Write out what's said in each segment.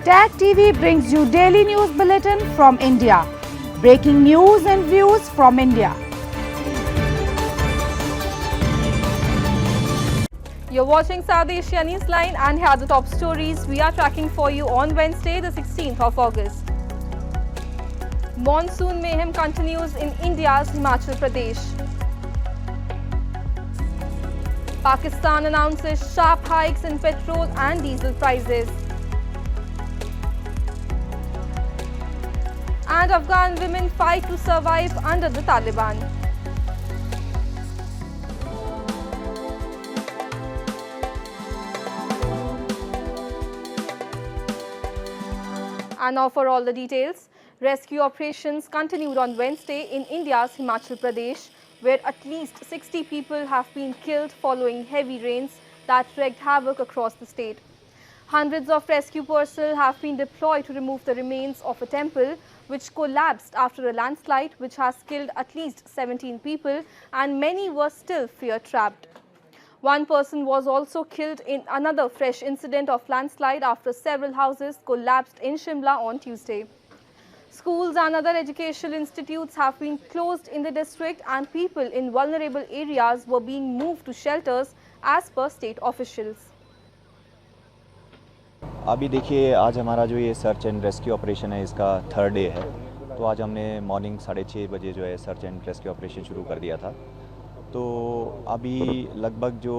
Tag TV brings you daily news bulletin from India. Breaking news and views from India. You're watching South Asia Newsline, and here are the top stories we are tracking for you on Wednesday, the 16th of August. Monsoon mayhem continues in India's Himachal Pradesh. Pakistan announces sharp hikes in petrol and diesel prices. And Afghan women fight to survive under the Taliban. And now for all the details. Rescue operations continued on Wednesday in India's Himachal Pradesh, where at least 60 people have been killed following heavy rains that wreaked havoc across the state. Hundreds of rescue personnel have been deployed to remove the remains of a temple which collapsed after a landslide which has killed at least 17 people, and many were still fear-trapped. One person was also killed in another fresh incident of landslide after several houses collapsed in Shimla on Tuesday. Schools and other educational institutes have been closed in the district, and people in vulnerable areas were being moved to shelters as per state officials. अभी देखिए, आज हमारा जो ये search and rescue operation है, इसका third day है। तो आज हमने मॉर्निंग 6:30 बजे जो है सर्च एंड रेस्क्यू ऑपरेशन शुरू कर दिया था। तो अभी लगभग जो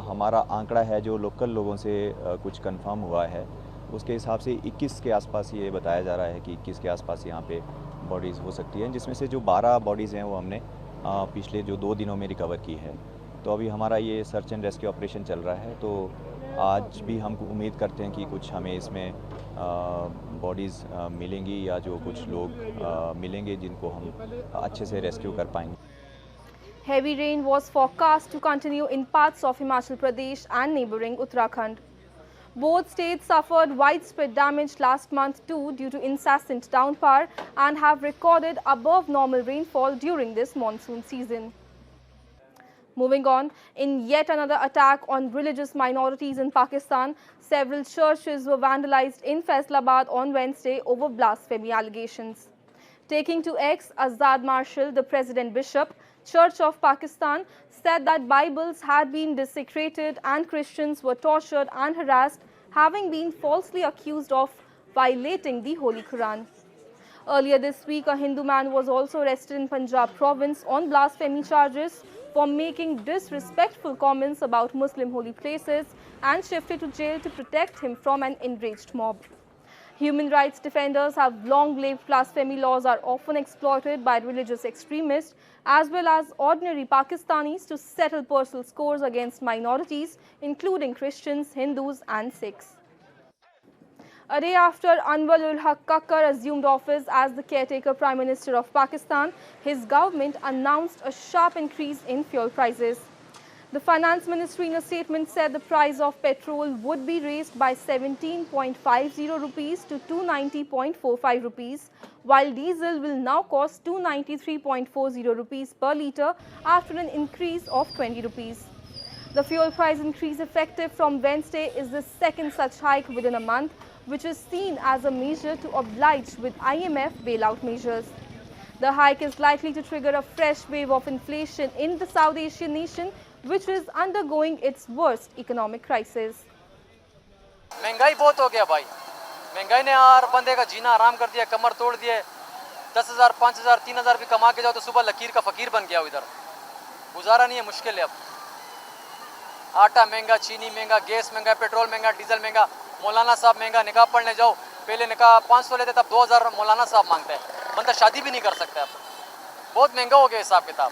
हमारा आंकड़ा है, जो लोकल लोगों से कुछ कंफर्म हुआ है, उसके हिसाब से 21 के आसपास ये बताया जा रहा है कि 21 के आसपास यहाँ पे बॉडीज़ हो सकती हैं, जिसमें से जो 12 बॉडीज़ हैं वो हमने पिछले जो 2 दिनों में रिकवर की है। तो अभी हमारा ये सर्च एंड रेस्क्यू ऑपरेशन चल रहा है। तो आज भी हम उम्मीद करते हैं कि कुछ हमें इसमें बॉडीज़ मिलेंगी, या जो कुछ लोग मिलेंगे जिनको हम अच्छे से रेस्क्यू कर पाएंगे। Heavy rain was forecast to continue in parts of Himachal Pradesh and neighboring Uttarakhand. Both states suffered widespread damage last month too due to incessant downpour and have recorded above normal rainfall during this monsoon season. Moving on, in yet another attack on religious minorities in Pakistan, several churches were vandalized in Faisalabad on Wednesday over blasphemy allegations. Taking to X, Azad Marshal, the President Bishop, Church of Pakistan, said that Bibles had been desecrated and Christians were tortured and harassed, having been falsely accused of violating the Holy Quran. Earlier this week, a Hindu man was also arrested in Punjab province on blasphemy charges for making disrespectful comments about Muslim holy places and shifted to jail to protect him from an enraged mob. Human rights defenders have long believed blasphemy laws are often exploited by religious extremists as well as ordinary Pakistanis to settle personal scores against minorities, including Christians, Hindus and Sikhs. A day after Anwar-ul-Haq Kakar assumed office as the caretaker Prime Minister of Pakistan, his government announced a sharp increase in fuel prices. The Finance Ministry in a statement said the price of petrol would be raised by 17.50 rupees to 290.45 rupees, while diesel will now cost 293.40 rupees per litre after an increase of 20 rupees. The fuel price increase effective from Wednesday is the second such hike within a month, which is seen as a measure to oblige with IMF bailout measures. The hike is likely to trigger a fresh wave of inflation in the South Asian nation, which is undergoing its worst economic crisis. महंगाई बहुत हो गया भाई। महंगाई ने यार बंदे का जीना आराम कर दिया, कमर तोड़ दिए। 10,000, 5,000, 3,000 भी कमा के जाओ तो सुबह लकीर का फकीर बन गया इधर। गुजारा नहीं है, मुश्किल है अब। आटा महंगा, चीनी महंगा, गैस महंगा, पेट्रोल महंगा, डीजल महंगा। मौलाना साहब महंगा, निकाह पढ़ने जाओ, पहले निकाह 500 लेते, तब 2,000 मौलाना साहब मांगते हैं। बंदा शादी भी नहीं कर सकता अब। बहुत महंगा हो गया हिसाब किताब।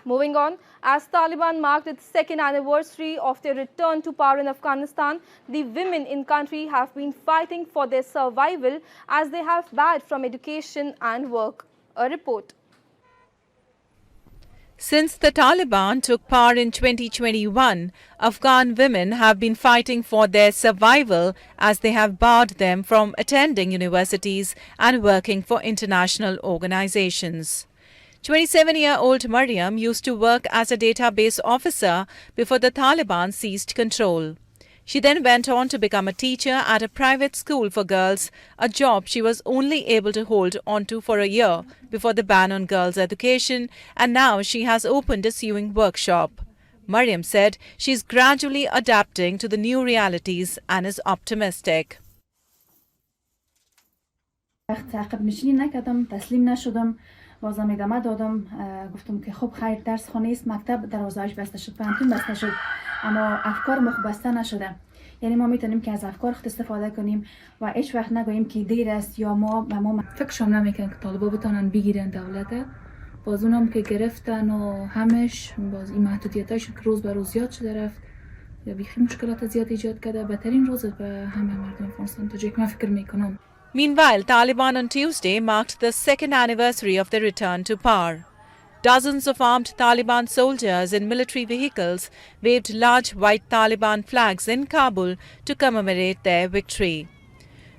Moving on, as Taliban marked its second anniversary of their return to power in Afghanistan, the women in country have been fighting for their survival as they have barred from education and work. A report. Since the Taliban took power in 2021, Afghan women have been fighting for their survival as they have barred them from attending universities and working for international organizations. 27-year-old Mariam used to work as a database officer before the Taliban seized control. She then went on to become a teacher at a private school for girls, a job she was only able to hold onto for a year before the ban on girls' education, and now she has opened a sewing workshop. Mariam said she is gradually adapting to the new realities and is optimistic. تعقیب نشینی نکردم، تسلیم نشدم، بازم ادامه دادم. گفتم که خب خیر درس خانه است، مکتب دروازه‌اش بسته شد، پانتون بسته شد، اما افکار ما خب بسته نشده. یعنی ما میتونیم که از افکار خود استفاده کنیم و هیچ وقت نگوییم که دیر است یا ما فکرشم نمیکنن که طالبا بتونن بگیرن دولت. باز اونم که گرفتن و همش باز این محدودیتاش که روز به روز زیاد شده رفت یا بیخی مشکلات زیاد ایجاد کرده. بهترین روز به همه مردم افغانستان تا جایی که من فکر میکنم. Meanwhile, Taliban on Tuesday marked the second anniversary of their return to power. Dozens of armed Taliban soldiers in military vehicles waved large white Taliban flags in Kabul to commemorate their victory.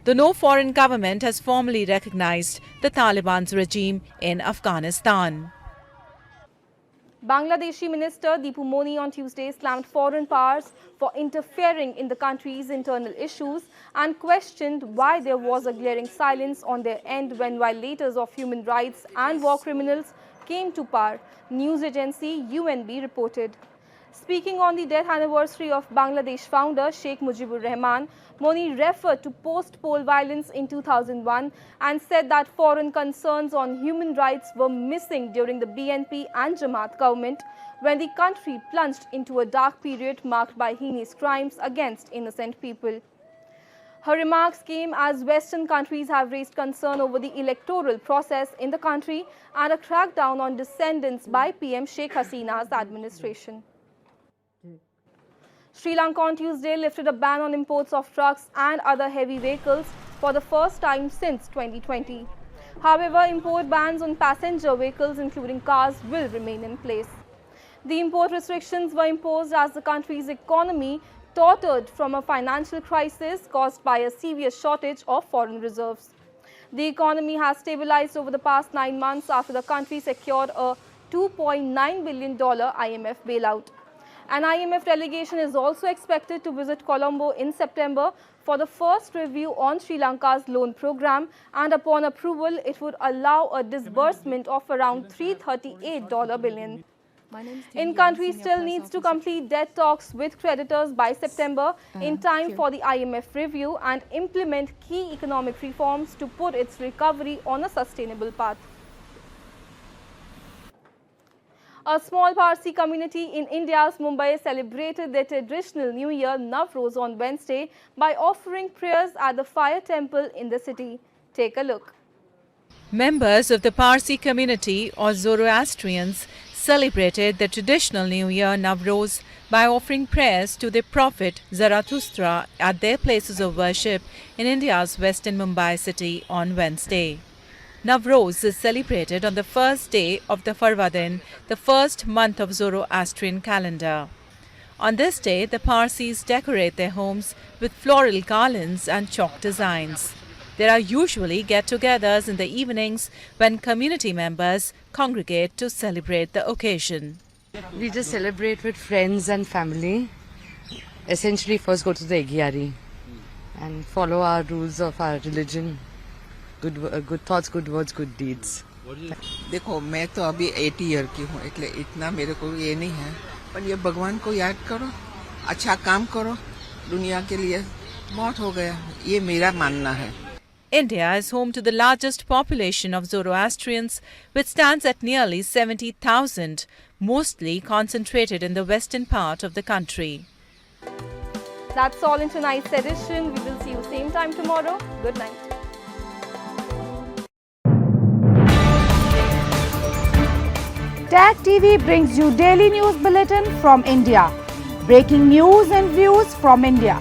Though no foreign government has formally recognized the Taliban's regime in Afghanistan. Bangladeshi Minister Deepu Moni on Tuesday slammed foreign powers for interfering in the country's internal issues and questioned why there was a glaring silence on their end when violators of human rights and war criminals came to power, news agency UNB reported. Speaking on the death anniversary of Bangladesh founder Sheikh Mujibur Rahman, Moni referred to post-poll violence in 2001 and said that foreign concerns on human rights were missing during the BNP and Jamaat government when the country plunged into a dark period marked by heinous crimes against innocent people. Her remarks came as Western countries have raised concern over the electoral process in the country and a crackdown on descendants by PM Sheikh Hasina's administration. Sri Lanka on Tuesday lifted a ban on imports of trucks and other heavy vehicles for the first time since 2020. However, import bans on passenger vehicles, including cars, will remain in place. The import restrictions were imposed as the country's economy tottered from a financial crisis caused by a serious shortage of foreign reserves. The economy has stabilized over the past 9 months after the country secured a $2.9 billion IMF bailout. An IMF delegation is also expected to visit Colombo in September for the first review on Sri Lanka's loan program, and upon approval, it would allow a disbursement of around $338 billion. In-country still needs to complete debt talks with creditors by September in time for the IMF review and implement key economic reforms to put its recovery on a sustainable path. A small Parsi community in India's Mumbai celebrated their traditional New Year Navroz on Wednesday by offering prayers at the fire temple in the city. Take a look. Members of the Parsi community or Zoroastrians celebrated the traditional New Year Navroz by offering prayers to their prophet Zarathustra at their places of worship in India's western Mumbai city on Wednesday. Navroz is celebrated on the first day of the Farvardin, the first month of Zoroastrian calendar. On this day, the Parsis decorate their homes with floral garlands and chalk designs. There are usually get-togethers in the evenings when community members congregate to celebrate the occasion. We just celebrate with friends and family. Essentially, first go to the Egyari and follow our rules of our religion. Good thoughts, good words, good deeds. देखो मैं तो अभी 80 year की हूँ इसलिए इतना मेरे को ये नहीं है पर ये भगवान को याद करो अच्छा काम करो दुनिया के लिए बहुत हो गया ये मेरा मानना है. India is home to the largest population of Zoroastrians, which stands at nearly 70,000, mostly concentrated in the western part of the country. That's all in tonight's edition. We will see you same time tomorrow. Good night. Tag TV brings you daily news bulletin from India. Breaking news and views from India.